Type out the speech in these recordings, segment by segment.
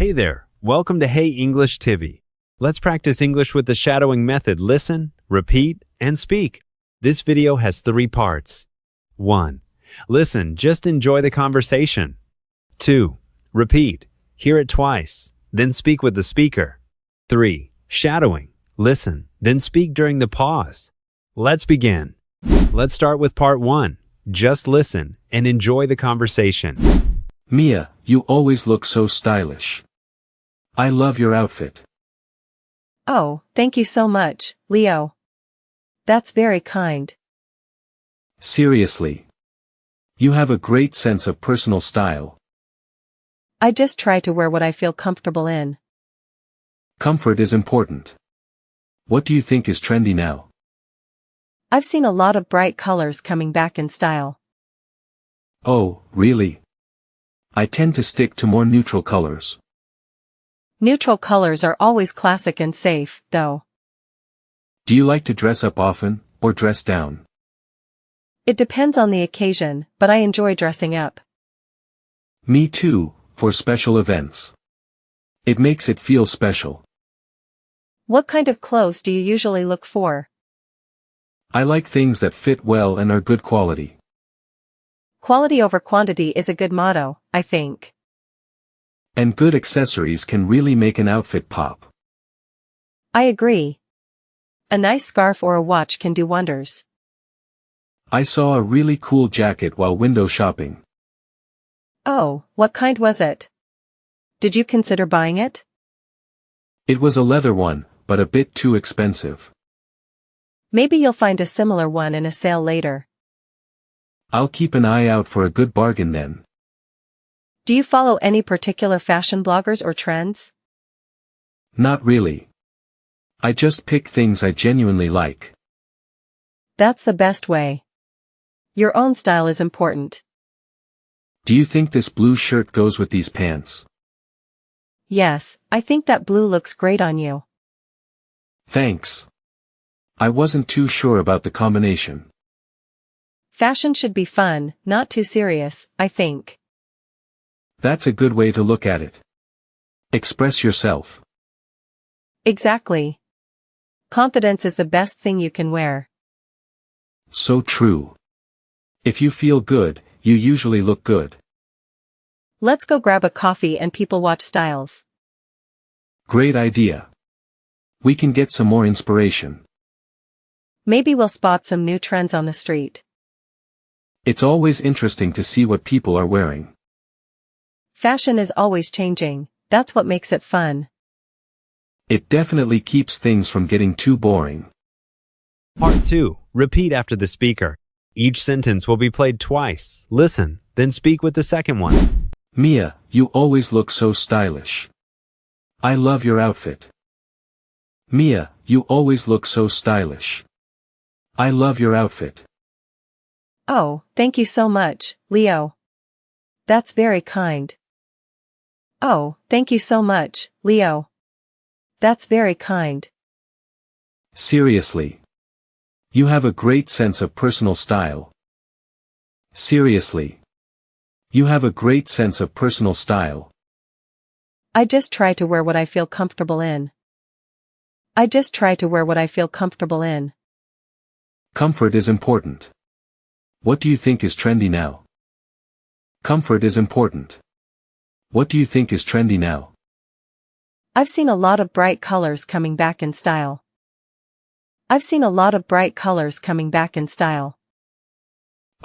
Hey there, welcome to Hey English TV. Let's practice English with the shadowing method. Listen, repeat, and speak. This video has 3 parts. 1. Listen, just enjoy the conversation. 2. Repeat, hear it twice, then speak with the speaker. 3. Shadowing, listen, then speak during the pause. Let's begin. Let's start with part 1. Just listen and enjoy the conversation. Mia, you always look so stylish. I love your outfit. Oh, thank you so much, Leo. That's very kind. Seriously. You have a great sense of personal style. I just try to wear what I feel comfortable in. Comfort is important. What do you think is trendy now? I've seen a lot of bright colors coming back in style. Oh, really? I tend to stick to more neutral colors. Neutral colors are always classic and safe, though. Do you like to dress up often, or dress down? It depends on the occasion, but I enjoy dressing up. Me too, for special events. It makes it feel special. What kind of clothes do you usually look for? I like things that fit well and are good quality. Quality over quantity is a good motto, I think. And good accessories can really make an outfit pop. I agree. A nice scarf or a watch can do wonders. I saw a really cool jacket while window shopping. Oh, what kind was it? Did you consider buying it? It was a leather one, but a bit too expensive. Maybe you'll find a similar one in a sale later. I'll keep an eye out for a good bargain then. Do you follow any particular fashion bloggers or trends? Not really. I just pick things I genuinely like. That's the best way. Your own style is important. Do you think this blue shirt goes with these pants? Yes, I think that blue looks great on you. Thanks. I wasn't too sure about the combination. Fashion should be fun, not too serious, I think. That's a good way to look at it. Express yourself. Exactly. Confidence is the best thing you can wear. So true. If you feel good, you usually look good. Let's go grab a coffee and people watch styles. Great idea. We can get some more inspiration. Maybe we'll spot some new trends on the street. It's always interesting to see what people are wearing. Fashion is always changing, that's what makes it fun. It definitely keeps things from getting too boring. Part 2. Repeat after the speaker. Each sentence will be played twice. Listen, then speak with the second one. Mia, you always look so stylish. I love your outfit. Mia, you always look so stylish. I love your outfit. Oh, thank you so much, Leo. That's very kind. Oh, thank you so much, Leo. That's very kind. Seriously. You have a great sense of personal style. Seriously. You have a great sense of personal style. I just try to wear what I feel comfortable in. I just try to wear what I feel comfortable in. Comfort is important. What do you think is trendy now? Comfort is important. What do you think is trendy now? I've seen a lot of bright colors coming back in style. I've seen a lot of bright colors coming back in style.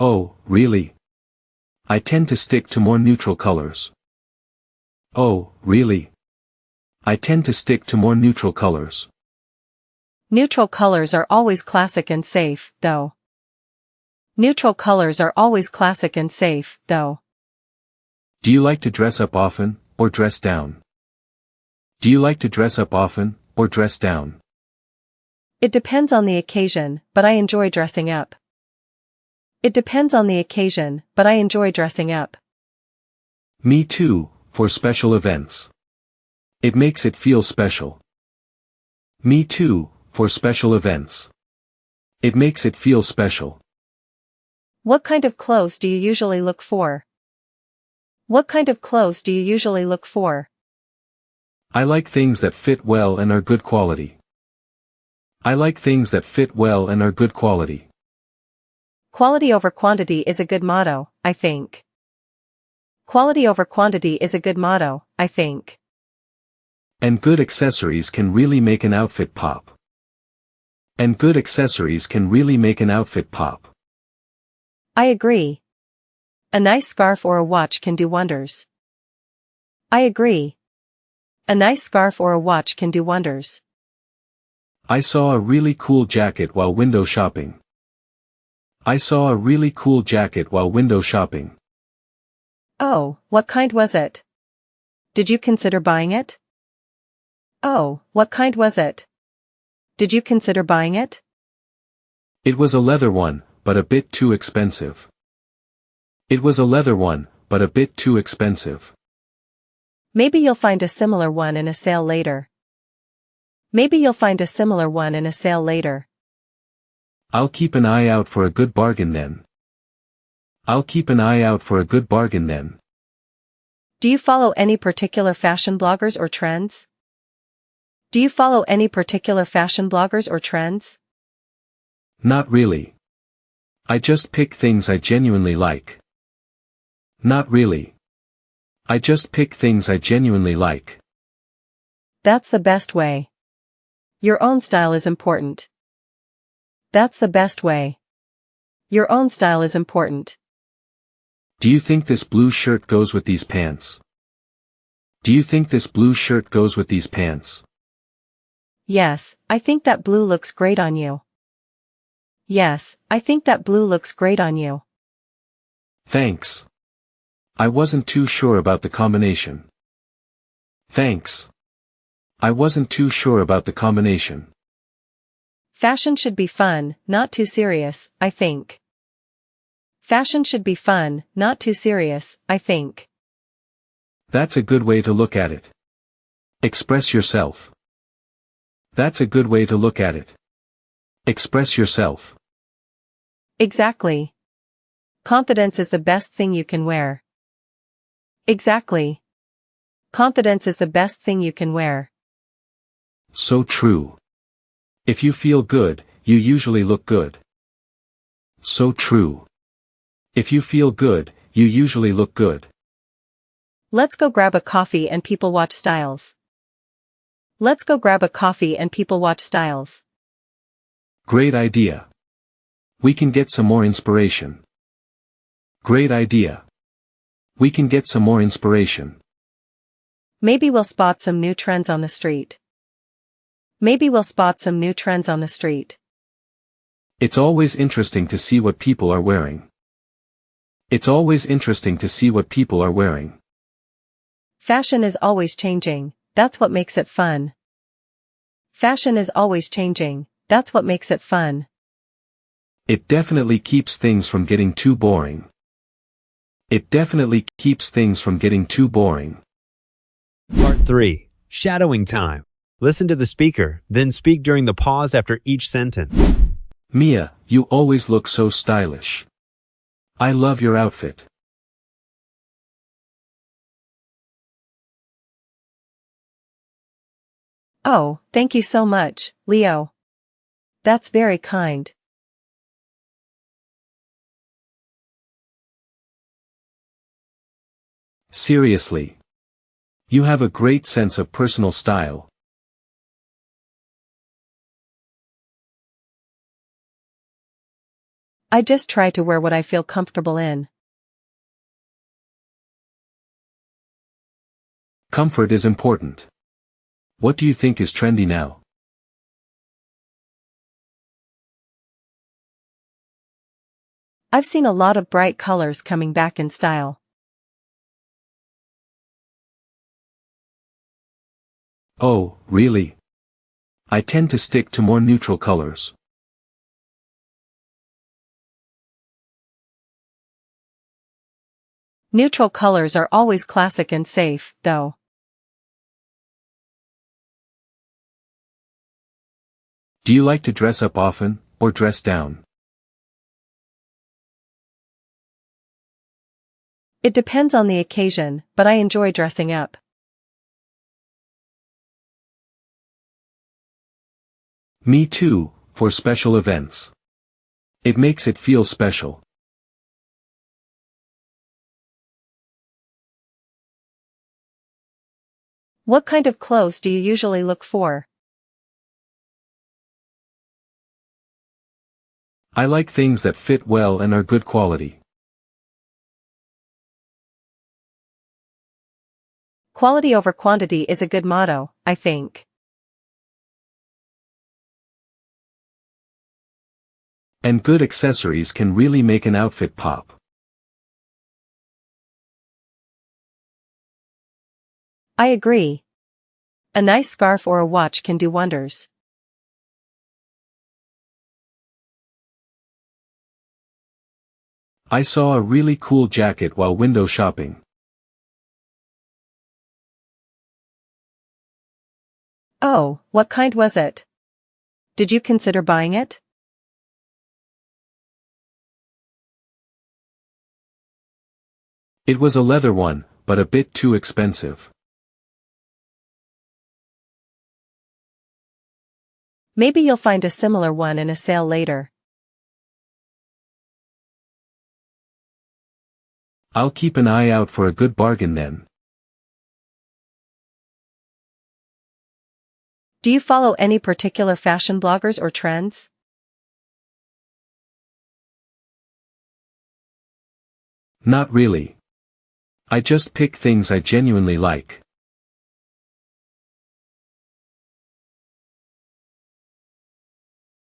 Oh, really? I tend to stick to more neutral colors. Oh, really? I tend to stick to more neutral colors. Neutral colors are always classic and safe, though. Neutral colors are always classic and safe, though. Do you like to dress up often, or dress down? Do you like to dress up often, or dress down? It depends on the occasion, but I enjoy dressing up. It depends on the occasion, but I enjoy dressing up. Me too, for special events. It makes it feel special. Me too, for special events. It makes it feel special. What kind of clothes do you usually look for? What kind of clothes do you usually look for? I like things that fit well and are good quality. I like things that fit well and are good quality. Quality over quantity is a good motto, I think. Quality over quantity is a good motto, I think. And good accessories can really make an outfit pop. And good accessories can really make an outfit pop. I agree. A nice scarf or a watch can do wonders. I agree. A nice scarf or a watch can do wonders. I saw a really cool jacket while window shopping. I saw a really cool jacket while window shopping. Oh, what kind was it? Did you consider buying it? Oh, what kind was it? Did you consider buying it? It was a leather one, but a bit too expensive. It was a leather one, but a bit too expensive. Maybe you'll find a similar one in a sale later. Maybe you'll find a similar one in a sale later. I'll keep an eye out for a good bargain then. I'll keep an eye out for a good bargain then. Do you follow any particular fashion bloggers or trends? Do you follow any particular fashion bloggers or trends? Not really. I just pick things I genuinely like. Not really. I just pick things I genuinely like. That's the best way. Your own style is important. That's the best way. Your own style is important. Do you think this blue shirt goes with these pants? Do you think this blue shirt goes with these pants? Yes, I think that blue looks great on you. Yes, I think that blue looks great on you. Thanks. I wasn't too sure about the combination. Thanks. I wasn't too sure about the combination. Fashion should be fun, not too serious, I think. Fashion should be fun, not too serious, I think. That's a good way to look at it. Express yourself. That's a good way to look at it. Express yourself. Exactly. Confidence is the best thing you can wear. Exactly. Confidence is the best thing you can wear. So true. If you feel good, you usually look good. So true. If you feel good, you usually look good. Let's go grab a coffee and people watch styles. Let's go grab a coffee and people watch styles. Great idea. We can get some more inspiration. Great idea. We can get some more inspiration. Maybe we'll spot some new trends on the street. Maybe we'll spot some new trends on the street. It's always interesting to see what people are wearing. It's always interesting to see what people are wearing. Fashion is always changing, that's what makes it fun. Fashion is always changing, that's what makes it fun. It definitely keeps things from getting too boring. It definitely keeps things from getting too boring. Part 3. Shadowing time. Listen to the speaker, then speak during the pause after each sentence. Mia, you always look so stylish. I love your outfit. Oh, thank you so much, Leo. That's very kind. Seriously. You have a great sense of personal style. I just try to wear what I feel comfortable in. Comfort is important. What do you think is trendy now? I've seen a lot of bright colors coming back in style. Oh, really? I tend to stick to more neutral colors. Neutral colors are always classic and safe, though. Do you like to dress up often, or dress down? It depends on the occasion, but I enjoy dressing up. Me too, for special events. It makes it feel special. What kind of clothes do you usually look for? I like things that fit well and are good quality. Quality over quantity is a good motto, I think. And good accessories can really make an outfit pop. I agree. A nice scarf or a watch can do wonders. I saw a really cool jacket while window shopping. Oh, what kind was it? Did you consider buying it? It was a leather one, but a bit too expensive. Maybe you'll find a similar one in a sale later. I'll keep an eye out for a good bargain then. Do you follow any particular fashion bloggers or trends? Not really. I just pick things I genuinely like.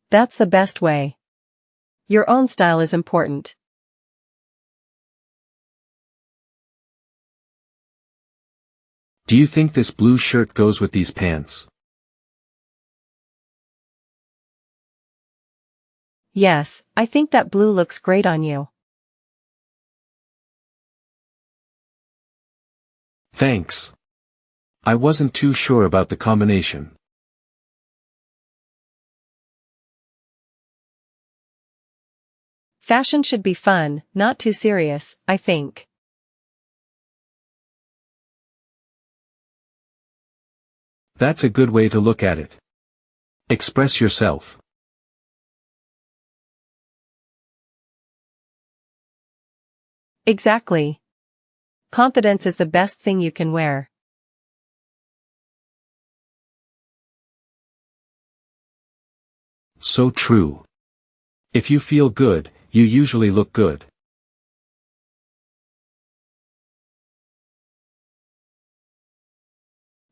That's the best way. Your own style is important. Do you think this blue shirt goes with these pants? Yes, I think that blue looks great on you. Thanks. I wasn't too sure about the combination. Fashion should be fun, not too serious, I think. That's a good way to look at it. Express yourself. Exactly. Confidence is the best thing you can wear. So true. If you feel good, you usually look good.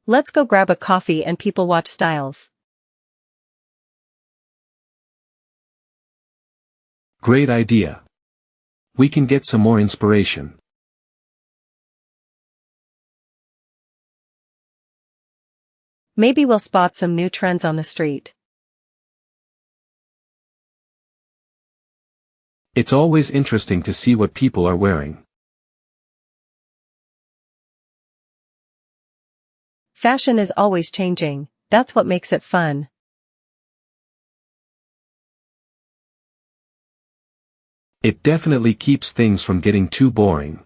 Let's go grab a coffee and people watch styles. Great idea. We can get some more inspiration. Maybe we'll spot some new trends on the street. It's always interesting to see what people are wearing. Fashion is always changing, that's what makes it fun. It definitely keeps things from getting too boring.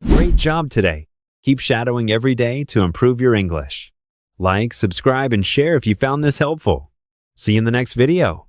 Great job today. Keep shadowing every day to improve your English. Like, subscribe, and share if you found this helpful. See you in the next video.